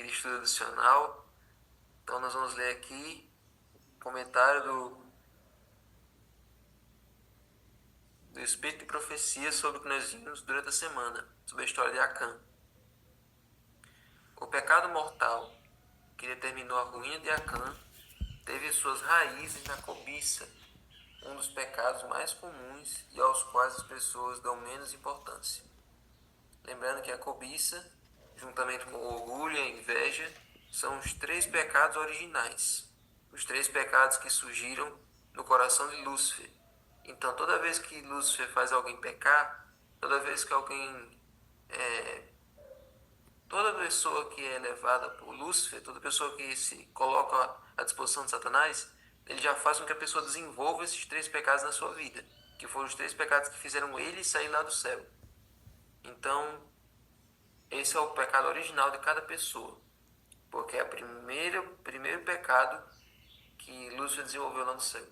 de estudo adicional. Então nós vamos ler aqui o comentário do Espírito de Profecia sobre o que nós vimos durante a semana, sobre a história de Acã. O pecado mortal que determinou a ruína de Acã teve suas raízes na cobiça, um dos pecados mais comuns e aos quais as pessoas dão menos importância. Lembrando que a cobiça, juntamente com o orgulho e a inveja, são os 3 pecados originais, os 3 pecados que surgiram no coração de Lúcifer. Então, toda vez que Lúcifer faz alguém pecar, toda vez que toda pessoa que é levada por Lúcifer, toda pessoa que se coloca à disposição de Satanás, ele já faz com que a pessoa desenvolva esses 3 pecados na sua vida, que foram os 3 pecados que fizeram ele sair lá do céu. Então, esse é o pecado original de cada pessoa, porque é o primeiro pecado que Lúcifer desenvolveu lá no céu.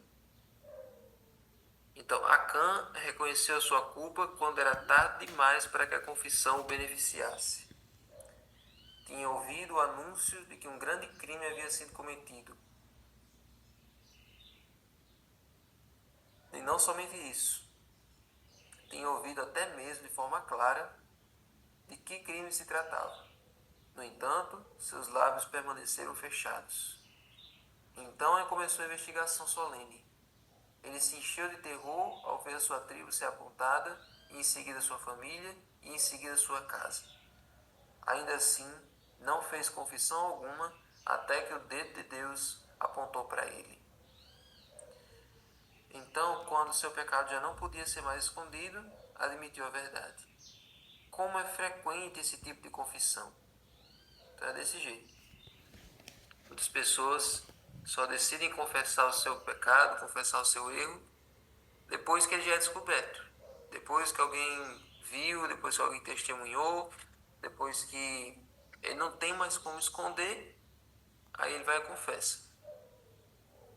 Então, Acã reconheceu a sua culpa quando era tarde demais para que a confissão o beneficiasse. Tinha ouvido o anúncio de que um grande crime havia sido cometido. E não somente isso, tinha ouvido até mesmo de forma clara de que crime se tratava. No entanto, seus lábios permaneceram fechados. Então começou a investigação solene. Ele se encheu de terror ao ver a sua tribo ser apontada, e em seguida sua família, e em seguida sua casa. Ainda assim, não fez confissão alguma até que o dedo de Deus apontou para ele. Então, quando seu pecado já não podia ser mais escondido, admitiu a verdade. Como é frequente esse tipo de confissão? Então é desse jeito. Muitas pessoas só decidem confessar o seu pecado, confessar o seu erro, depois que ele já é descoberto. Depois que alguém viu, depois que alguém testemunhou, depois que ele não tem mais como esconder, aí ele vai e confessa.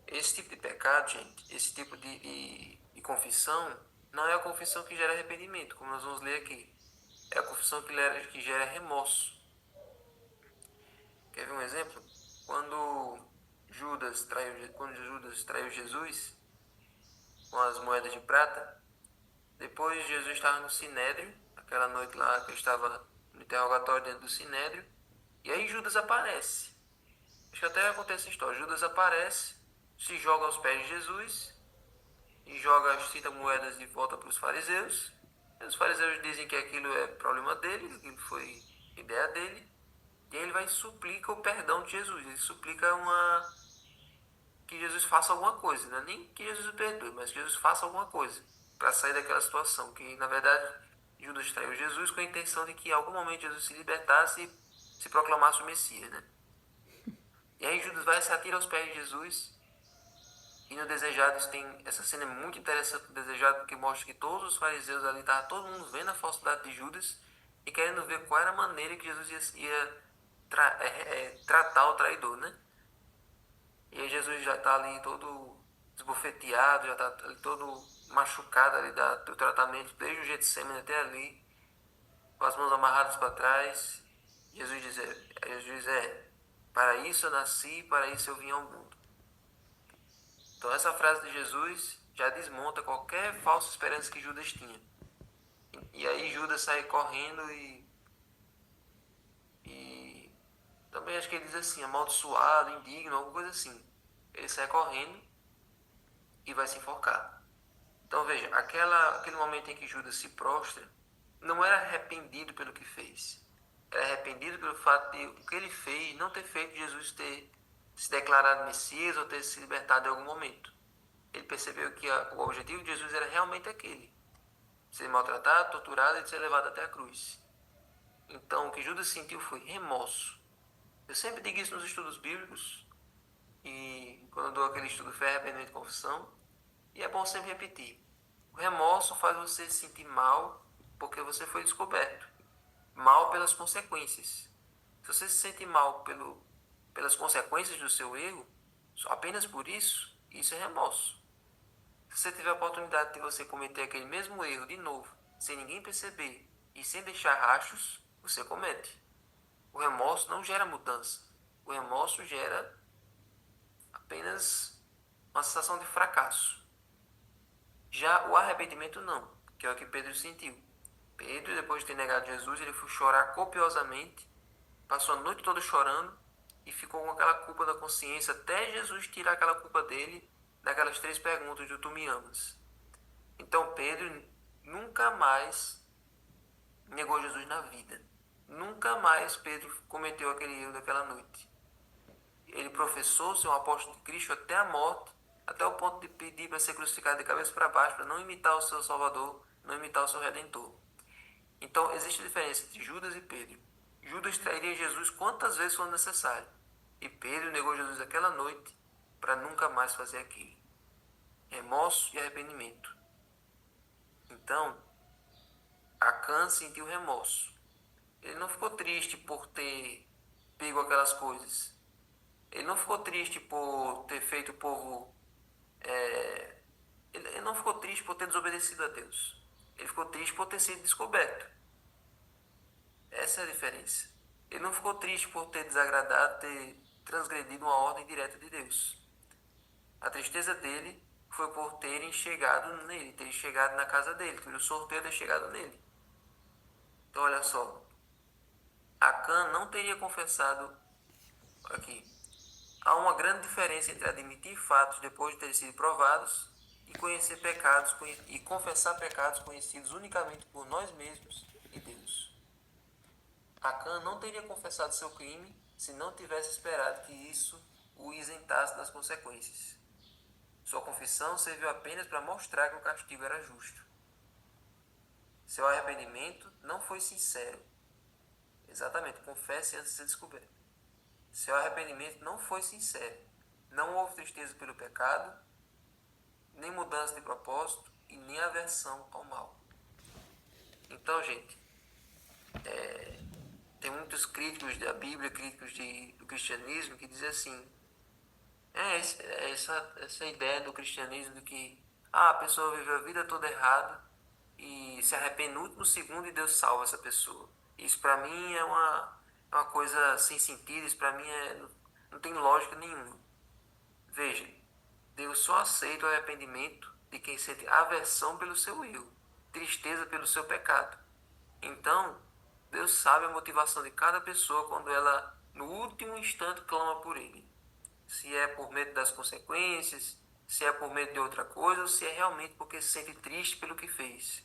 Esse tipo de pecado, gente, esse tipo de confissão, não é a confissão que gera arrependimento, como nós vamos ler aqui. É a confissão que gera remorso. Quer ver um exemplo? Quando Judas traiu Jesus com as moedas de prata, depois Jesus estava no Sinédrio, aquela noite lá que ele estava no interrogatório dentro do Sinédrio, e aí Judas aparece. Acho que até acontece essa história. Judas aparece, se joga aos pés de Jesus e joga as 30 moedas de volta para os fariseus. E os fariseus dizem que aquilo é problema dele, que aquilo foi ideia dele. E aí ele vai e suplica o perdão de Jesus. Ele suplica que Jesus faça alguma coisa. Não é nem que Jesus o perdoe, mas que Jesus faça alguma coisa para sair daquela situação. Que na verdade Judas traiu Jesus com a intenção de que em algum momento Jesus se libertasse e se proclamasse o Messias, né? E aí Judas vai e se atira aos pés de Jesus. E no Desejados tem essa cena muito interessante do Desejado, porque mostra que todos os fariseus ali, estavam todo mundo vendo a falsidade de Judas e querendo ver qual era a maneira que Jesus ia tratar o traidor, né? E aí Jesus já está ali todo esbofeteado, já está ali todo machucado ali do tratamento, desde o Getsemane até ali, com as mãos amarradas para trás. Jesus para isso eu nasci, para isso eu vim ao mundo. Então essa frase de Jesus já desmonta qualquer falsa esperança que Judas tinha. E aí Judas sai correndo e também acho que ele diz assim, amaldiçoado, indigno, alguma coisa assim. Ele sai correndo e vai se enforcar. Então veja, aquele momento em que Judas se prostra, não era arrependido pelo que fez. Era arrependido pelo fato de o que ele fez não ter feito Jesus ter se declarado Messias ou ter se libertado em algum momento. Ele percebeu que o objetivo de Jesus era realmente aquele: ser maltratado, torturado e ser levado até a cruz. Então o que Judas sentiu foi remorso. Eu sempre digo isso nos estudos bíblicos e quando eu dou aquele estudo fé, arrependimento e confissão, e é bom sempre repetir. O remorso faz você se sentir mal porque você foi descoberto. Mal pelas consequências. Se você se sente mal pelas consequências do seu erro, apenas por isso, isso é remorso. Se você tiver a oportunidade de você cometer aquele mesmo erro de novo, sem ninguém perceber e sem deixar rastros, você comete. O remorso não gera mudança. O remorso gera apenas uma sensação de fracasso. Já o arrependimento não, que é o que Pedro sentiu. Pedro, depois de ter negado Jesus, ele foi chorar copiosamente, passou a noite toda chorando e ficou com aquela culpa da consciência até Jesus tirar aquela culpa dele daquelas 3 perguntas do tu me amas. Então Pedro nunca mais negou Jesus na vida. Nunca mais Pedro cometeu aquele erro daquela noite. Ele professou ser um apóstolo de Cristo até a morte, até o ponto de pedir para ser crucificado de cabeça para baixo, para não imitar o seu Salvador, não imitar o seu Redentor. Então, existe a diferença entre Judas e Pedro. Judas trairia Jesus quantas vezes for necessário. E Pedro negou Jesus aquela noite para nunca mais fazer aquilo. Remorso e arrependimento. Então, Acã sentiu remorso. Ele não ficou triste por ter pego aquelas coisas. Ele não ficou triste por ter feito o povo... Ele não ficou triste por ter desobedecido a Deus. Ele ficou triste por ter sido descoberto. Essa é a diferença. Ele não ficou triste por ter desagradado, ter transgredido uma ordem direta de Deus. A tristeza dele foi por terem chegado nele, terem chegado na casa dele, ter o sorteio ter chegado nele. Então, olha só. Acã não teria confessado aqui. Há uma grande diferença entre admitir fatos depois de terem sido provados e conhecer pecados e confessar pecados conhecidos unicamente por nós mesmos e Deus. Acã não teria confessado seu crime se não tivesse esperado que isso o isentasse das consequências. Sua confissão serviu apenas para mostrar que o castigo era justo. Seu arrependimento não foi sincero. Exatamente, confesse antes de ser descoberto. Seu arrependimento não foi sincero. Não houve tristeza pelo pecado, nem mudança de propósito e nem aversão ao mal. Então, gente, tem muitos críticos da Bíblia, críticos do cristianismo, que dizem assim, essa ideia do cristianismo de que a pessoa viveu a vida toda errada e se arrepende no último segundo e Deus salva essa pessoa. Isso para mim é uma coisa sem sentido, isso para mim não tem lógica nenhuma. Veja, Deus só aceita o arrependimento de quem sente aversão pelo seu erro, tristeza pelo seu pecado. Então, Deus sabe a motivação de cada pessoa quando ela, no último instante, clama por Ele. Se é por medo das consequências, se é por medo de outra coisa, ou se é realmente porque se sente triste pelo que fez.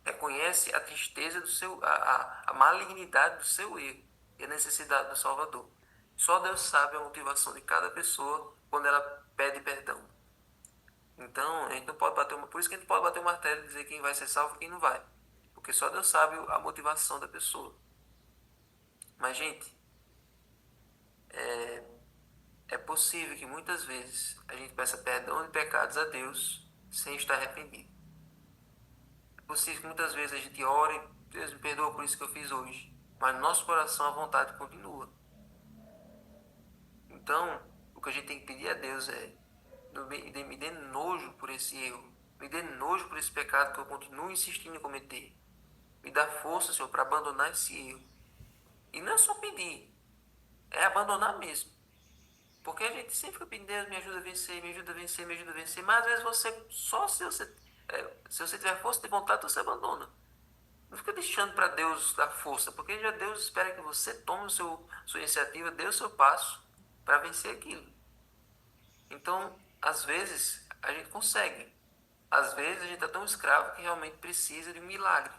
Reconhece a tristeza do seu, a malignidade do seu erro e a necessidade do Salvador. Só Deus sabe a motivação de cada pessoa quando ela pede perdão. Então, a gente não pode bater por isso que a gente pode bater o martelo e dizer quem vai ser salvo e quem não vai. Porque só Deus sabe a motivação da pessoa. Mas, gente, é possível que muitas vezes a gente peça perdão de pecados a Deus sem estar arrependido. É possível que muitas vezes a gente ore, Deus me perdoa por isso que eu fiz hoje. Mas no nosso coração a vontade continua. Então, o que a gente tem que pedir a Deus é: me dê nojo por esse erro. Me dê nojo por esse pecado que eu continuo insistindo em cometer. Me dá força, Senhor, para abandonar esse erro. E não é só pedir, é abandonar mesmo. Porque a gente sempre fica pedindo, Deus, me ajuda a vencer, me ajuda a vencer, me ajuda a vencer. Mas às vezes você, só se você tiver força de vontade, você abandona. Não fica deixando para Deus dar força, porque já Deus espera que você tome sua iniciativa, dê o seu passo para vencer aquilo. Então, às vezes, a gente consegue. Às vezes, a gente está tão escravo que realmente precisa de um milagre.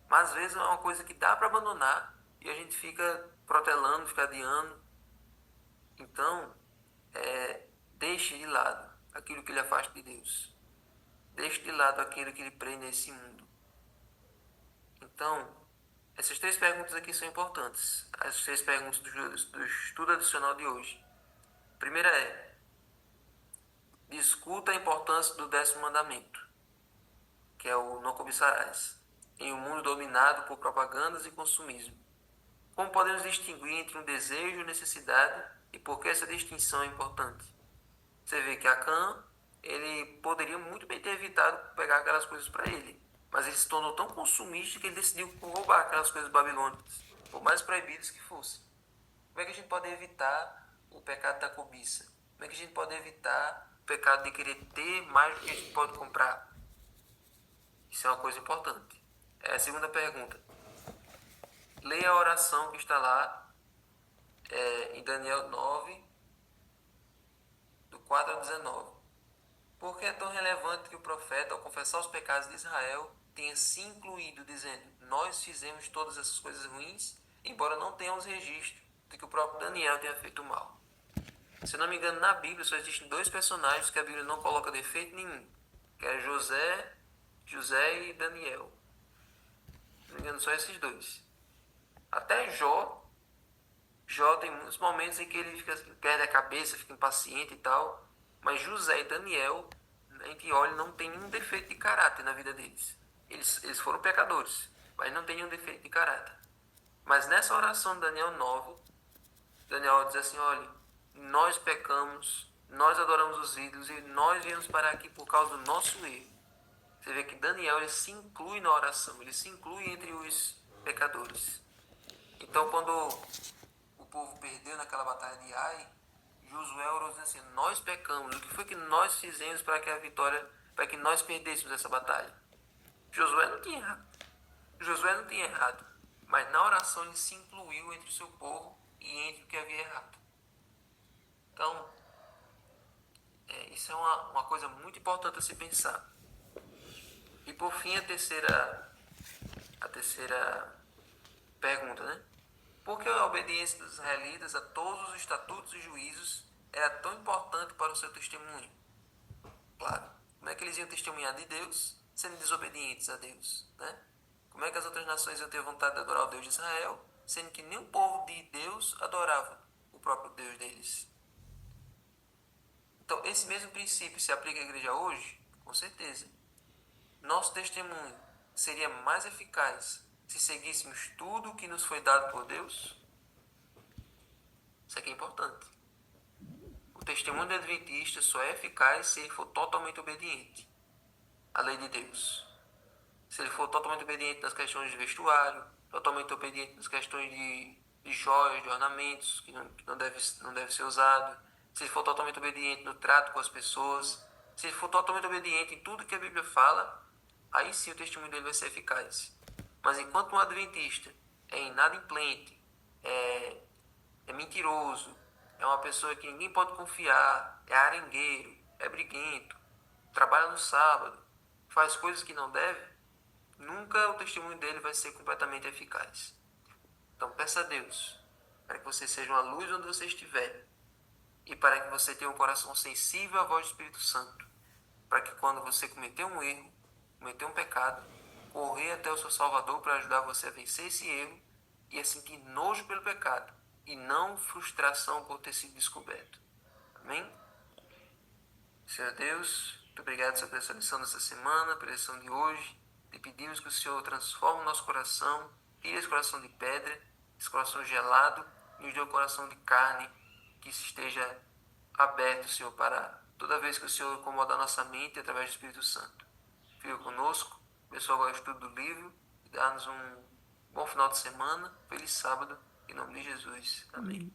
Mas, às vezes, é uma coisa que dá para abandonar e a gente fica protelando, fica adiando. Então, deixe de lado aquilo que lhe afasta de Deus. Deixe de lado aquilo que lhe prende nesse mundo. Então, essas 3 perguntas aqui são importantes. As 3 perguntas do estudo adicional de hoje. A primeira é: discuta a importância do 10º mandamento, que é o não cobiçarás, em um mundo dominado por propagandas e consumismo. Como podemos distinguir entre um desejo e necessidade e por que essa distinção é importante? Você vê que Acã, ele poderia muito bem ter evitado pegar aquelas coisas para ele, mas ele se tornou tão consumista que ele decidiu roubar aquelas coisas babilônicas. por mais proibidos que fossem. Como é que a gente pode evitar o pecado da cobiça? Como é que a gente pode evitar o pecado de querer ter mais do que a gente pode comprar? Isso é uma coisa importante. É a segunda pergunta. Leia a oração que está lá em Daniel 9, do 4 ao 19. Por que é tão relevante que o profeta, ao confessar os pecados de Israel, tenha se incluído dizendo: nós fizemos todas essas coisas ruins, embora não tenhamos registro de que o próprio Daniel tenha feito mal? Se eu não me engano, na Bíblia só existem dois personagens que a Bíblia não coloca defeito nenhum, que é José e Daniel. Se não me engano, só esses dois. Até Jó tem muitos momentos em que ele perde a cabeça, fica impaciente e tal, mas José e Daniel, a gente olha, não tem nenhum defeito de caráter na vida deles. Eles foram pecadores, mas não tem nenhum defeito de caráter. Mas nessa oração de Daniel 9, Daniel diz assim: olha, nós pecamos, nós adoramos os ídolos e nós viemos parar aqui por causa do nosso erro. Você vê que Daniel ele se inclui na oração, ele se inclui entre os pecadores. Então, quando o povo perdeu naquela batalha de Ai, Josué orou dizendo assim: nós pecamos, o que foi que nós fizemos para que a vitória, para que nós perdêssemos essa batalha? Josué não tinha errado. Josué não tinha errado, mas na oração ele se incluiu entre o seu povo e entre o que havia errado. Então, isso é uma coisa muito importante a se pensar. E por fim, a terceira pergunta, né? Por que a obediência dos israelitas a todos os estatutos e juízos era tão importante para o seu testemunho? Claro, como é que eles iam testemunhar de Deus sendo desobedientes a Deus, né? Como é que as outras nações iam ter vontade de adorar o Deus de Israel, sendo que nem o povo de Deus adorava o próprio Deus deles? Então, esse mesmo princípio se aplica à igreja hoje? Com certeza. Nosso testemunho seria mais eficaz se seguíssemos tudo o que nos foi dado por Deus? Isso aqui é importante. O testemunho do adventista só é eficaz se ele for totalmente obediente à lei de Deus. Se ele for totalmente obediente nas questões de vestuário, totalmente obediente nas questões de joias, de ornamentos, que não deve ser usado. Se ele for totalmente obediente no trato com as pessoas. Se ele for totalmente obediente em tudo que a Bíblia fala, aí sim o testemunho dele vai ser eficaz. Mas enquanto um adventista é inadimplente, é mentiroso, é uma pessoa que ninguém pode confiar, é arengueiro, é briguento, trabalha no sábado, faz coisas que não deve, nunca o testemunho dele vai ser completamente eficaz. Então peça a Deus para que você seja uma luz onde você estiver e para que você tenha um coração sensível à voz do Espírito Santo, para que quando você cometer um erro, cometer um pecado, correr até o seu Salvador para ajudar você a vencer esse erro e a sentir nojo pelo pecado e não frustração por ter sido descoberto. Amém? Senhor Deus, muito obrigado por essa lição dessa semana, pela lição de hoje. Te pedimos que o Senhor transforme o nosso coração, tire esse coração de pedra, esse coração gelado e nos dê um coração de carne que esteja aberto, Senhor, para toda vez que o Senhor incomodar nossa mente através do Espírito Santo. Fica conosco, abençoa agora o estudo do livro e dá-nos um bom final de semana, feliz sábado, em nome de Jesus. Amém.